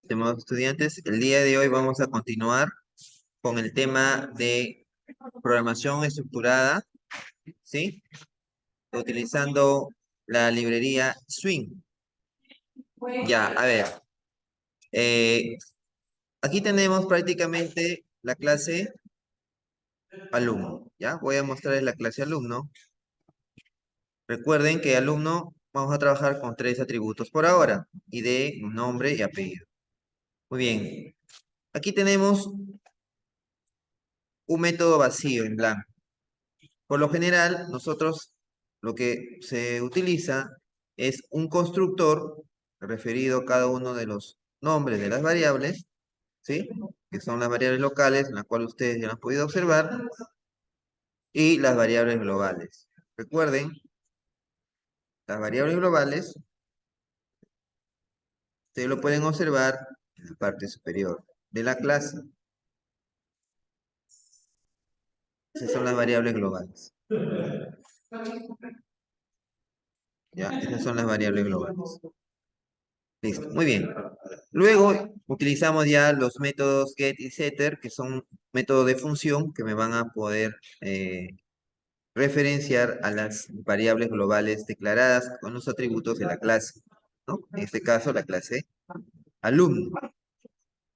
Estimados estudiantes, el día de hoy vamos a continuar con el tema de programación estructurada, ¿sí? Utilizando la librería Swing. Ya, a ver, eh, aquí tenemos prácticamente la clase alumno, ¿ya? Voy a mostrarles la clase alumno. Recuerden que alumno vamos a trabajar con 3 atributos por ahora, ID, nombre y apellido. Muy bien, aquí tenemos un método vacío en blanco. Por lo general, nosotros lo que se utiliza es un constructor referido a cada uno de los nombres de las variables, ¿sí? Que son las variables locales, en las cuales ustedes ya lo han podido observar, y las variables globales. Recuerden, las variables globales, ustedes lo pueden observar en la parte superior de la clase. Esas son las variables globales. ¿Ya? Esas son las variables globales. Listo, muy bien. Luego utilizamos ya los métodos get y setter, que son métodos de función que me van a poder referenciar a las variables globales declaradas con los atributos de la clase, ¿no? En este caso, la clase alumno.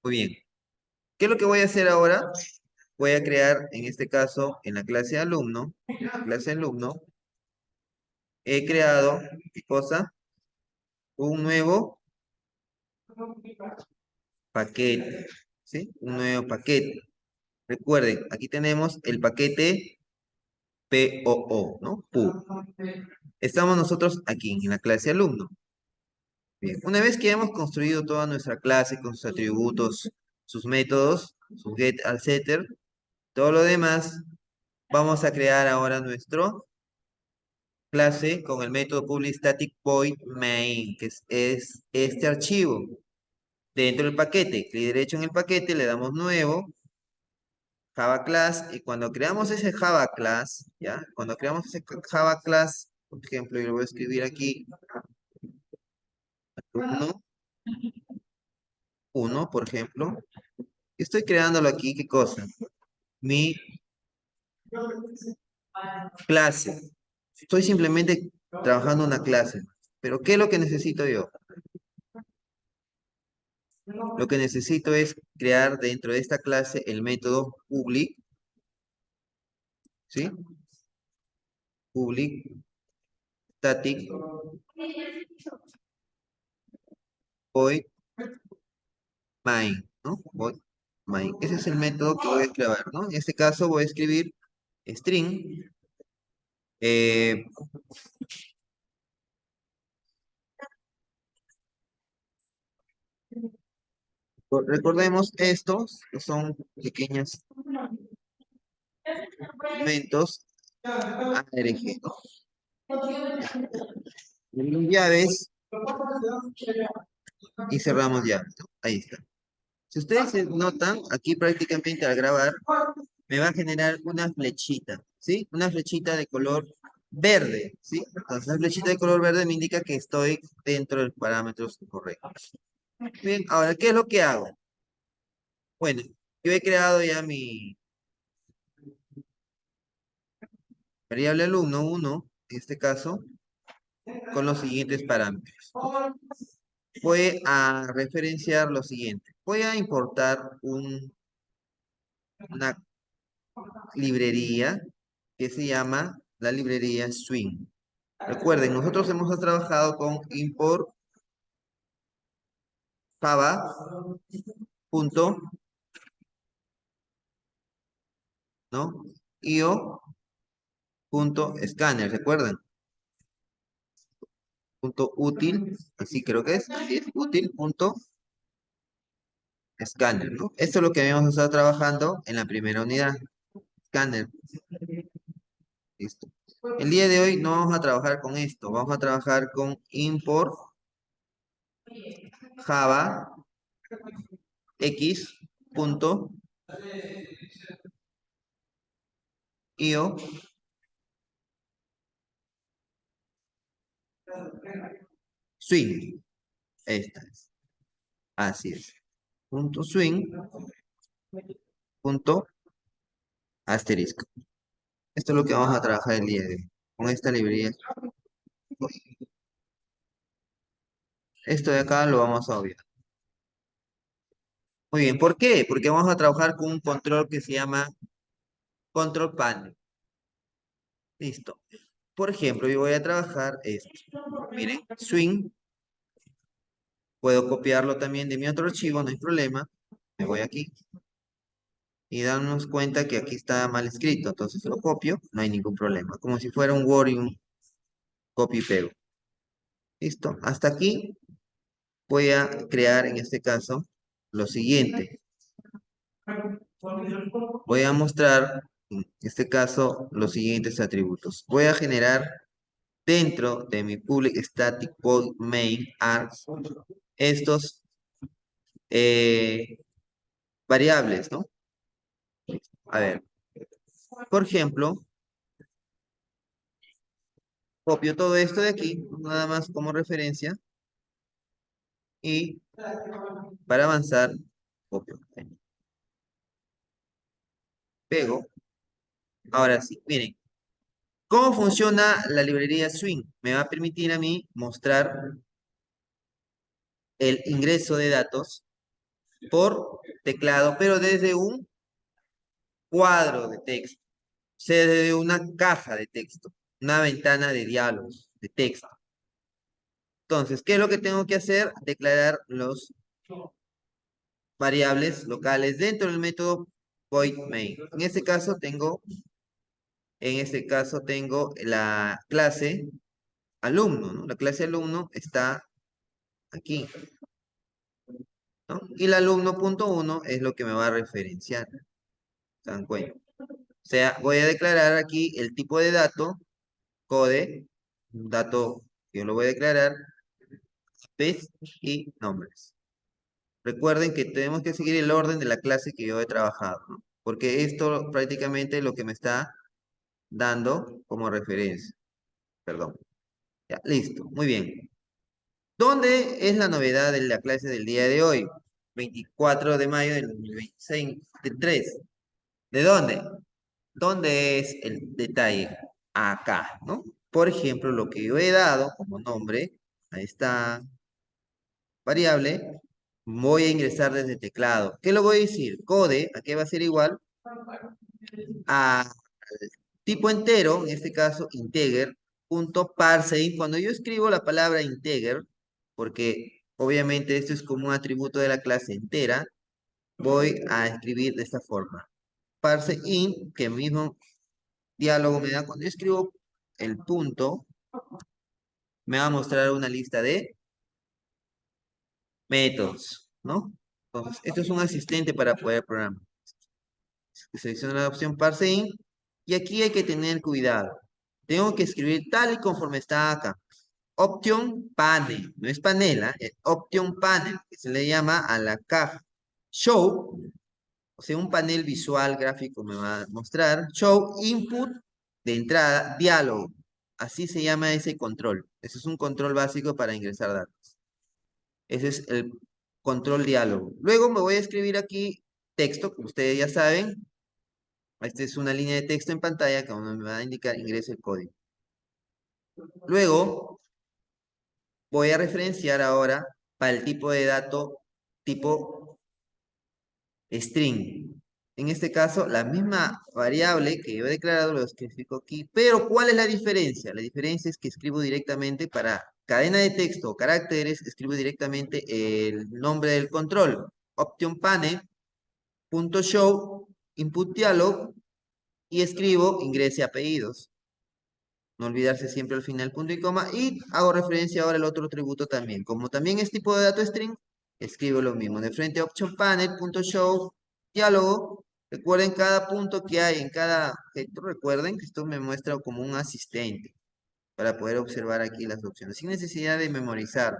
Muy bien. ¿Qué es lo que voy a hacer ahora? Voy a crear, en este caso, en la clase alumno, he creado, ¿qué cosa? Un nuevo paquete, ¿sí? Un nuevo paquete. Recuerden, aquí tenemos el paquete POO, ¿no? PU. Estamos nosotros aquí en la clase alumno. Bien, una vez que hemos construido toda nuestra clase con sus atributos, sus métodos, su get al setter, todo lo demás, vamos a crear ahora nuestro clase con el método public static void main, que es este archivo. Dentro del paquete, clic derecho en el paquete, le damos nuevo, Java Class, y cuando creamos ese Java Class, ¿ya? Cuando creamos ese Java Class, por ejemplo, yo lo voy a escribir aquí, uno, uno, por ejemplo, estoy creándolo aquí, ¿qué cosa? Mi clase. Estoy simplemente trabajando una clase. Pero ¿qué es lo que necesito yo? Lo que necesito es crear dentro de esta clase el método public, ¿sí? Public static void main, ¿no? Void main. Ese es el método que voy a crear, ¿no? En este caso voy a escribir string. eh, Recordemos estos, que son pequeños elementos ARG, ¿no? Llaves y cerramos llaves, ¿no? Ahí está. Si ustedes se notan, aquí prácticamente al grabar, me va a generar una flechita, ¿sí? Una flechita de color verde, ¿sí? Entonces, la flechita de color verde me indica que estoy dentro de los parámetros correctos. Bien, ahora, ¿qué es lo que hago? Bueno, yo he creado ya mi variable alumno uno, en este caso, con los siguientes parámetros. Voy a referenciar lo siguiente. Voy a importar una librería que se llama la librería Swing. Recuerden, nosotros hemos trabajado con import java punto, ¿no? io punto scanner, ¿recuerdan? Punto útil, así creo que así es, útil punto scanner, ¿no? Esto es lo que habíamos estado trabajando en la primera unidad, scanner. Listo. El día de hoy no vamos a trabajar con esto, vamos a trabajar con import java x punto io swing. Esta es. Así es. Punto swing, punto asterisco. Esto es lo que vamos a trabajar el día de hoy. Con esta librería. Esto de acá lo vamos a obviar. Muy bien, ¿por qué? Porque vamos a trabajar con un control que se llama control panel. Listo. Por ejemplo, yo voy a trabajar esto. Miren, swing. Puedo copiarlo también de mi otro archivo, no hay problema. Me voy aquí y darnos cuenta que aquí está mal escrito. Entonces lo copio, no hay ningún problema. Como si fuera un Word y un copy y pego. Listo. Hasta aquí voy a crear en este caso lo siguiente. Voy a mostrar en este caso los siguientes atributos. Voy a generar dentro de mi public static void main args estos variables, ¿no? A ver, por ejemplo, copio todo esto de aquí, nada más como referencia, y para avanzar, copio, pego. Ahora sí, miren, ¿cómo funciona la librería Swing? Me va a permitir a mí mostrar el ingreso de datos por teclado, pero desde un cuadro de texto, o sea, desde una caja de texto, una ventana de diálogos de texto. Entonces, ¿qué es lo que tengo que hacer? Declarar los variables locales dentro del método void main. En este caso tengo la clase alumno, ¿no? La clase alumno está aquí, ¿no? Y el alumno.1 es lo que me va a referenciar. ¿Se dan cuenta? O sea, voy a declarar aquí el tipo de dato, code, un dato que yo lo voy a declarar, space y nombres. Recuerden que tenemos que seguir el orden de la clase que yo he trabajado, ¿no? Porque esto prácticamente es lo que me está dando como referencia. Perdón. Ya, listo. Muy bien. ¿Dónde es la novedad de la clase del día de hoy? 24 de mayo del 2023. ¿De dónde? ¿Dónde es el detalle? Acá, ¿no? Por ejemplo, lo que yo he dado como nombre a esta variable, voy a ingresar desde teclado. ¿Qué lo voy a decir? Code, ¿a qué va a ser igual? A tipo entero, en este caso integer, punto parseInt. Cuando yo escribo la palabra integer, porque obviamente esto es como un atributo de la clase entera, voy a escribir de esta forma. ParseInt, que mismo diálogo me da cuando yo escribo el punto, me va a mostrar una lista de métodos, ¿no? Entonces, esto es un asistente para poder programar. Selecciono la opción parseInt y aquí hay que tener cuidado. Tengo que escribir tal y conforme está acá. Option panel, no es panela, es option panel, que se le llama a la caja. Show, o sea, un panel visual gráfico me va a mostrar. Show input de entrada, diálogo. Así se llama ese control. Ese es un control básico para ingresar datos. Ese es el control diálogo. Luego me voy a escribir aquí texto, como ustedes ya saben. Esta es una línea de texto en pantalla que me va a indicar ingrese el código. Luego voy a referenciar ahora para el tipo de dato tipo string. En este caso, la misma variable que yo he declarado lo especifico aquí, pero ¿cuál es la diferencia? La diferencia es que escribo directamente para cadena de texto o caracteres, escribo directamente el nombre del control. Option panel, punto show, input dialog, y escribo ingrese apellidos. No olvidarse siempre al final punto y coma. Y hago referencia ahora al otro atributo también. Como también es tipo de dato string, escribo lo mismo. De frente option panel, punto show, diálogo. Recuerden cada punto que hay en cada objeto. Recuerden que esto me muestra como un asistente para poder observar aquí las opciones sin necesidad de memorizar.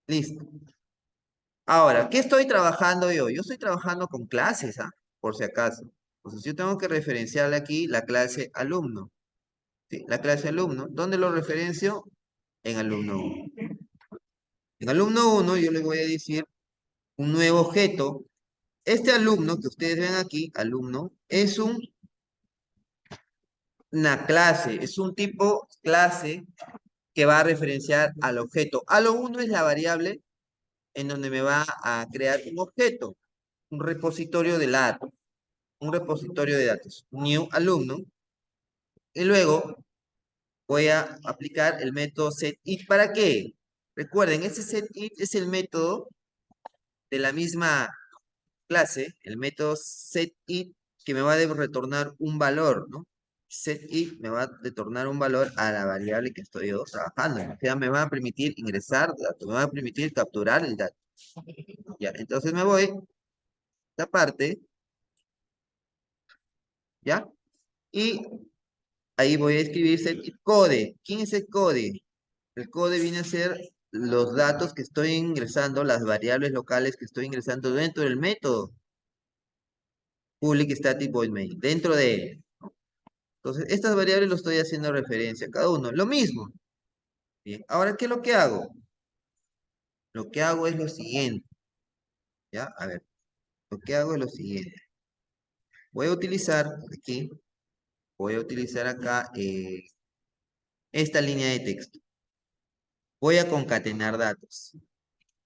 Listo. Ahora, ¿qué estoy trabajando yo? Yo estoy trabajando con clases, ¿ah? Por si acaso. Entonces yo tengo que referenciarle aquí la clase alumno. ¿Sí? La clase alumno. ¿Dónde lo referencio? En alumno 1. En alumno uno yo le voy a decir un nuevo objeto. Este alumno que ustedes ven aquí, alumno, es una clase, es un tipo clase que va a referenciar al objeto. A lo uno es la variable en donde me va a crear un objeto, un repositorio de datos, un repositorio de datos, new alumno, y luego voy a aplicar el método setIt. ¿Para qué? Recuerden, ese setIt es el método de la misma clase, el método setIt, que me va a retornar un valor, ¿no? SetIt me va a retornar un valor a la variable que estoy yo trabajando. O sea, me va a permitir ingresar datos, me va a permitir capturar el dato. Ya, entonces me voy a esta parte, ¿ya? Y ahí voy a escribir setIt code. ¿Quién es el code? El code viene a ser los datos que estoy ingresando, las variables locales que estoy ingresando dentro del método public static void main, dentro de él. Entonces, estas variables lo estoy haciendo referencia a cada uno. Lo mismo. Bien, ahora, ¿qué es lo que hago? Lo que hago es lo siguiente. ¿Ya? A ver, lo que hago es lo siguiente. Voy a utilizar aquí, voy a utilizar acá esta línea de texto. Voy a concatenar datos.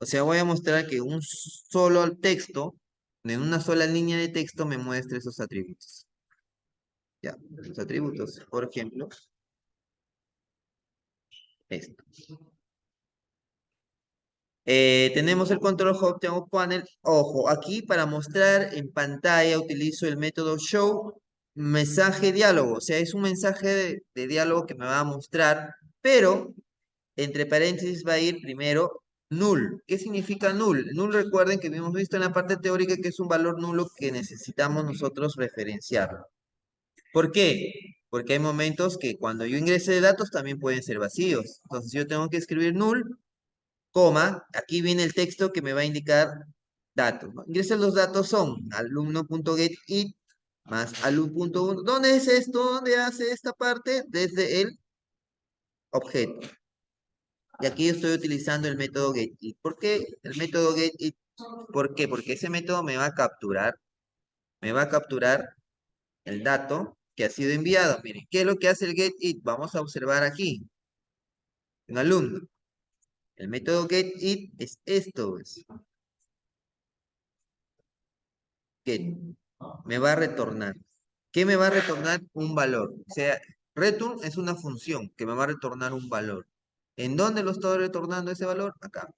O sea, voy a mostrar que un solo texto, en una sola línea de texto, me muestre esos atributos. Ya, los atributos, por ejemplo, esto. Tenemos el control hub, tengo panel. Ojo, aquí para mostrar en pantalla utilizo el método show mensaje diálogo. O sea, es un mensaje de diálogo que me va a mostrar, pero entre paréntesis va a ir primero null. ¿Qué significa null? Null, recuerden que hemos visto en la parte teórica que es un valor nulo que necesitamos nosotros referenciar. ¿Por qué? Porque hay momentos que cuando yo ingrese datos también pueden ser vacíos. Entonces yo tengo que escribir null, coma, aquí viene el texto que me va a indicar datos, ¿no? Ingresos los datos son alumno.getIt más alumno.1. ¿Dónde es esto? ¿Dónde hace esta parte? Desde el objeto. Y aquí yo estoy utilizando el método getIt. ¿Por qué el método getIt? ¿Por qué? Porque ese método me va a capturar el dato que ha sido enviado. Miren, ¿qué es lo que hace el getIt? Vamos a observar aquí, en alumno. El método getIt es esto, ¿ves? Get. Me va a retornar. ¿Qué me va a retornar? Un valor. O sea, return es una función que me va a retornar un valor. ¿En dónde lo estoy retornando ese valor? Acá.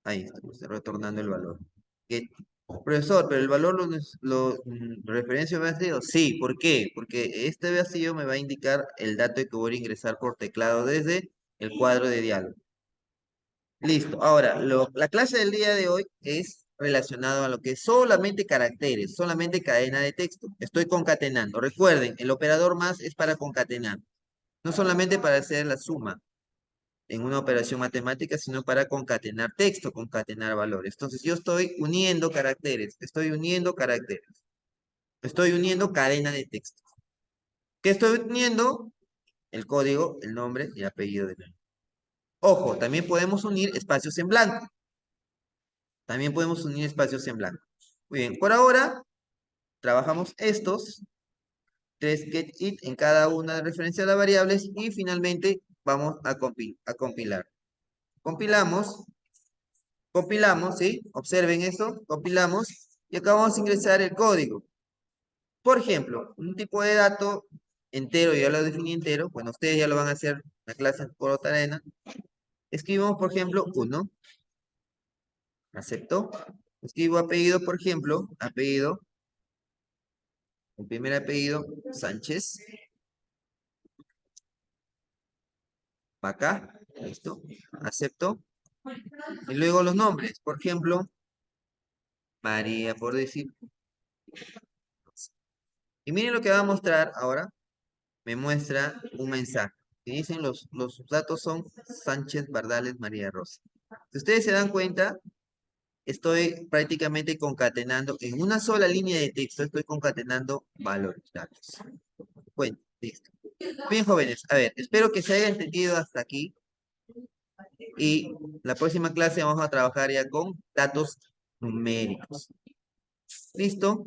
Ahí estoy retornando el valor. Get. Profesor, pero el valor lo referencio vacío. Sí, ¿por qué? Porque este vacío me va a indicar el dato que voy a ingresar por teclado desde el cuadro de diálogo. Listo. Ahora, la clase del día de hoy es relacionado a lo que es solamente caracteres, solamente cadena de texto. Estoy concatenando. Recuerden, el operador más es para concatenar. No solamente para hacer la suma en una operación matemática, sino para concatenar texto, concatenar valores. Entonces, yo estoy uniendo caracteres, estoy uniendo caracteres, estoy uniendo cadena de texto. ¿Qué estoy uniendo? El código, el nombre y el apellido de la. Ojo, también podemos unir espacios en blanco. También podemos unir espacios en blanco. Muy bien, por ahora trabajamos estos tres getIt en cada una de referencia a las variables y finalmente vamos a compilar. Compilamos, compilamos, ¿sí? Observen esto, compilamos y acá vamos a ingresar el código. Por ejemplo, un tipo de dato entero, ya lo definí entero, bueno, ustedes ya lo van a hacer en la clase por otra arena. Escribimos, por ejemplo, 1, acepto. Escribo apellido, por ejemplo, apellido, el primer apellido, Sánchez. Acá, listo, acepto. Y luego los nombres, por ejemplo, María, por decir. Y miren lo que va a mostrar ahora. Me muestra un mensaje. Que dicen los datos son Sánchez, Bardales, María Rosa. Si ustedes se dan cuenta, estoy prácticamente concatenando, en una sola línea de texto, estoy concatenando valores, datos. Bueno, listo. Bien, jóvenes, a ver, espero que se haya entendido hasta aquí. Y la próxima clase vamos a trabajar ya con datos numéricos. ¿Listo?